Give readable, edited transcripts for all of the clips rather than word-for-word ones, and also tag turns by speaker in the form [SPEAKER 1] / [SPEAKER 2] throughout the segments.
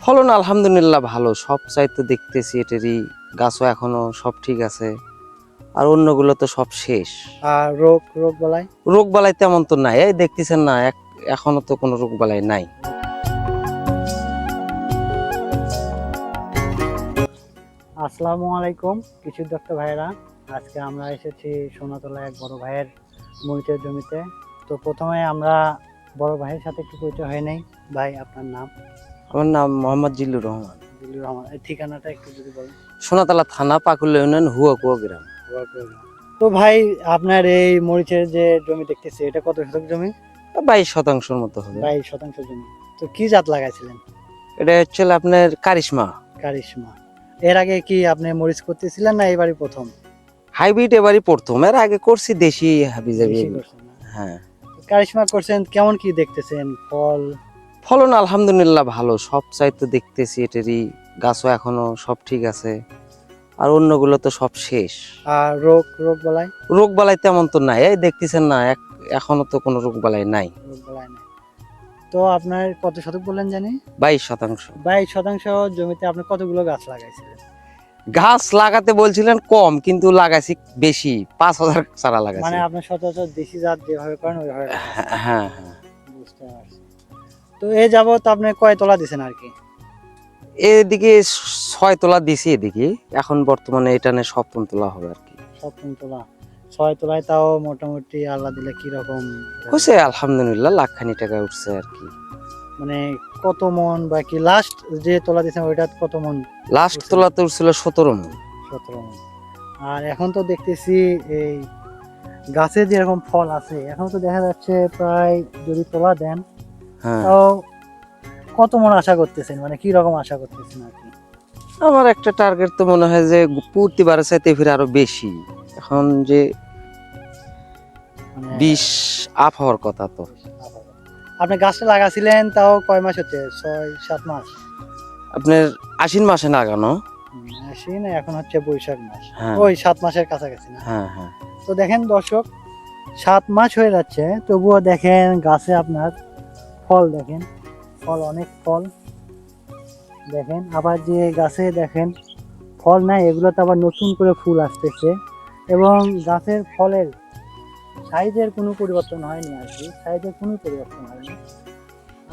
[SPEAKER 1] ফলন আলহামদুলিল্লাহ ভালো, সব চাইতে দেখতেছি এটারই গাছও এখনো সব ঠিক আছে, আর অন্যগুলো তো সব শেষ।
[SPEAKER 2] আর রোগ রোগ বলাই
[SPEAKER 1] রোগ বালাই তেমন তো নাই, এই দেখতেছেন না এখনো তো কোনো রোগ বালাই নাই।
[SPEAKER 2] আসসালামু আলাইকুম কৃষি দপ্তর ভাইয়েরা, আজকে আমরা এসেছি সোনাতলা এক বড় ভাইয়ের মরিচের জমিতে। তো প্রথমে আমরা বড় ভাইয়ের সাথে একটু পরিচয় হয়ে নেই। ভাই, আপনার নাম?
[SPEAKER 1] আমার নাম মোহাম্মদ জিল্লুর রহমান।
[SPEAKER 2] জিল্লুর রহমান। এই ঠিকানাটা একটু যদি বলেন।
[SPEAKER 1] সোনাতলা থানা, পাকুল্লা ইউনিয়ন, হুয়াকুয়া গ্রাম।
[SPEAKER 2] তো ভাই, আপনার এই মরিচের যে জমি দেখতেছি, এটা কত শতক জমি?
[SPEAKER 1] 22% মতো হবে।
[SPEAKER 2] 22% জমি। তো কি জাত লাগাইছিলেন?
[SPEAKER 1] এটা হচ্ছে আপনার কারিশমা।
[SPEAKER 2] কারিশমা। এর আগে কি আপনি মরিচ করতেছিলেন না এবারই প্রথম?
[SPEAKER 1] হাইব্রিড এবারই প্রথম, এর আগে করছি দেশি হাবিজাবি।
[SPEAKER 2] বেশি করছেন না?
[SPEAKER 1] হ্যাঁ।
[SPEAKER 2] কারিশমা করছেন, কেমন কি দেখতেছেন ফল?
[SPEAKER 1] ফলন আলহামদুলিল্লাহ ভালো, সব চাইতে দেখতেছি এটারই গাছও এখনো সব ঠিক আছে, আর অন্যগুলো তো সব শেষ।
[SPEAKER 2] আর রোগ রোগ বলাই
[SPEAKER 1] রোগ বালাই তেমন তো নাই, এই দেখতেছেন না এখনো তো কোনো রোগ বালাই নাই।
[SPEAKER 2] রোগ বলাই নাই। তো আপনার কত শতক বললেন জানি?
[SPEAKER 1] 22%।
[SPEAKER 2] 22% জমিতে আপনি কতগুলো গাছ লাগাইছিলেন?
[SPEAKER 1] গাছ লাগাতে বলছিলেন কম, কিন্তু লাগাইছি বেশি, 5000 চারা লাগাইছি।
[SPEAKER 2] মানে আপনি সচরাচর দেশি জাত যেভাবে করেন ওইভাবে লাগাইছেন।
[SPEAKER 1] হ্যাঁ হ্যাঁ।
[SPEAKER 2] বুঝতে পারছি। তো এই যাবত আপনি কয় তোলা দিছেন আর কি?
[SPEAKER 1] এদিকে 6 তোলা দিছি, এদিকে এখন বর্তমানে এটা নিয়ে 7 তোলা হবে আর কি।
[SPEAKER 2] 7 তোলা? 6 তোলায় তাও মোটামুটি আল্লাহ দিলে কি রকম
[SPEAKER 1] হয়েছে আলহামদুলিল্লাহ, লাখখানি টাকা উঠছে আর কি।
[SPEAKER 2] মানে কত মন বা কি লাস্ট যে তোলা দিছেন ওইটা কত মন?
[SPEAKER 1] লাস্ট তোলাতে উঠছিল 17 মণ।
[SPEAKER 2] 17 মন। আর এখন তো দেখতেছি এই গাছে যেরকম ফল আছে, এখন তো দেখা যাচ্ছে প্রায় যদি তোলা দেন
[SPEAKER 1] হ্যাঁ,
[SPEAKER 2] তাও কত মন আশা করতেছেন, মানে কি রকম আশা করতেছেন আর কি?
[SPEAKER 1] আমার একটা টার্গেট তো মনে হয় যে প্রতিবারের চাইতে ফিরে আরো বেশি। এখন যে
[SPEAKER 2] মানে
[SPEAKER 1] 20 আপ হওয়ার কথা তো।
[SPEAKER 2] আপনি গাছটা লাগাছিলেন তাও কয় মাস হচ্ছে? 6-7 মাস?
[SPEAKER 1] আপনার আশ্বিন মাসে লাগানো।
[SPEAKER 2] আশ্বিন, এখন হচ্ছে বৈশাখ মাস।
[SPEAKER 1] হ্যাঁ।
[SPEAKER 2] ওই 7 মাসের কাছাকাছি না?
[SPEAKER 1] হ্যাঁ হ্যাঁ।
[SPEAKER 2] তো দেখেন দর্শক, 7 মাস হয়ে যাচ্ছে, তবুও দেখেন গাছে আপনার ফল, দেখেন ফল, অনেক ফল দেখেন। আবার যে গাছে দেখেন ফল নাই, এগুলোতে আবার নতুন করে ফুল আসতেছে, এবং গাছের ফলের সাইজের কোনো পরিবর্তন হয়নি আর কি, সাইজের কোনো পরিবর্তন হয়নি।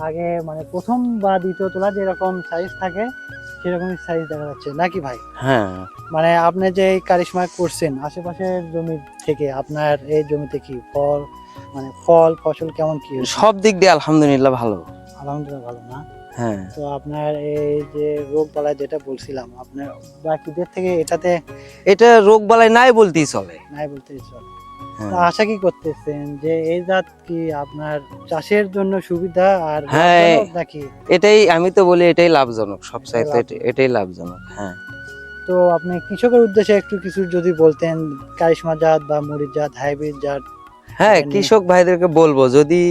[SPEAKER 2] আগে মানে প্রথম বা দ্বিতীয় তোলা যেরকম সাইজ থাকে সেরকমই সাইজ দেখা যাচ্ছে নাকি ভাই?
[SPEAKER 1] হ্যাঁ,
[SPEAKER 2] মানে আপনি যে এই কারিশমা করছেন, আশেপাশের জমি থেকে আপনার এই জমিতে কি ফল, মানে ফল ফসল কেমন কি হয়েছে?
[SPEAKER 1] সব দিক দিয়ে আলহামদুলিল্লাহ ভালো।
[SPEAKER 2] আলহামদুলিল্লাহ ভালো না?
[SPEAKER 1] হ্যাঁ।
[SPEAKER 2] তো আপনার এই যে রোগ বালাই যেটা বলছিলাম, আপনার বাকিদের থেকে এটাতে
[SPEAKER 1] এটা রোগ বালাই নাই বলতেই চলে।
[SPEAKER 2] নাই বলতে চলে।
[SPEAKER 1] হ্যাঁ।
[SPEAKER 2] তো আশা কি করতেছেন যে এই জাত কি আপনার চাষের জন্য সুবিধা আর
[SPEAKER 1] হ্যাঁ,
[SPEAKER 2] লাভজনক নাকি?
[SPEAKER 1] এটাই আমি তো বলি, এটাই লাভজনক, সব চাইতে
[SPEAKER 2] লাভজনক।
[SPEAKER 1] এটাই লাভজনক। হ্যাঁ।
[SPEAKER 2] তো আপনি কৃষকের উদ্দেশ্যে একটু কিছু যদি বলতেন, কারিশমা জাত বা মরিচ জাত, হাইব্রিড জাত।
[SPEAKER 1] হ্যাঁ,
[SPEAKER 2] এটা নিয়ে।
[SPEAKER 1] কৃষক ভাইদেরকে বলবো, যদি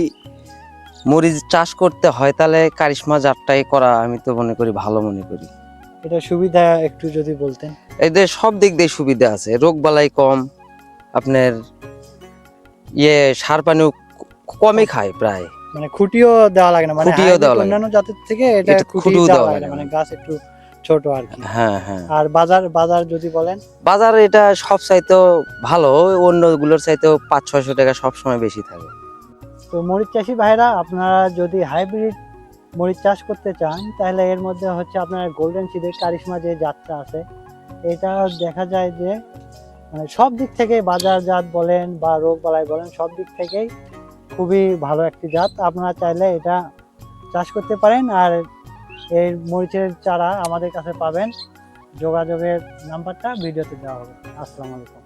[SPEAKER 1] মরিচ চাষ করতে হয় তাহলে কারিশমা জাতটাই করা আমি তো মনে করি, ভালো মনে করি।
[SPEAKER 2] এটা সুবিধা একটু যদি বলতেন।
[SPEAKER 1] এদের সব দিক দিয়ে সুবিধা আছে, রোগ বালাই কম, আপনার সার পানিও কমই খায় প্রায়।
[SPEAKER 2] মানে খুঁটিও দেওয়া লাগে না, মানে
[SPEAKER 1] খুঁটিও দেওয়া লাগে না।
[SPEAKER 2] অন্যান্য জাতের থেকে এটা
[SPEAKER 1] এটা
[SPEAKER 2] খুঁটি
[SPEAKER 1] খুঁটিও
[SPEAKER 2] দেওয়া
[SPEAKER 1] দেওয়া
[SPEAKER 2] লাগে না,
[SPEAKER 1] লাগে
[SPEAKER 2] মানে
[SPEAKER 1] না।
[SPEAKER 2] গাছ একটু ছোট আর কি।
[SPEAKER 1] হ্যাঁ হ্যাঁ।
[SPEAKER 2] আর বাজার বাজার যদি বলেন।
[SPEAKER 1] বাজার এটা সব চাইতেও ভালো, অন্যগুলোর চাইতেও 500-600 টাকা সবসময় বেশি থাকে।
[SPEAKER 2] তো মরিচ চাষি ভাইরা, আপনারা যদি হাইব্রিড মরিচ চাষ করতে চান তাহলে এর মধ্যে হচ্ছে আপনার গোল্ডেন সিডের কারিশমা যে জাতটা আছে, এটা দেখা যায় যে মানে সব দিক থেকে, বাজার জাত বলেন বা রোগ বালাই বলেন, সব দিক থেকেই খুবই ভালো একটি জাত। আপনারা চাইলে এটা চাষ করতে পারেন। আর এই মরিচের চারা আমাদের কাছে পাবেন, যোগাযোগের নাম্বারটা ভিডিওতে দেওয়া হবে। আসসালামু আলাইকুম।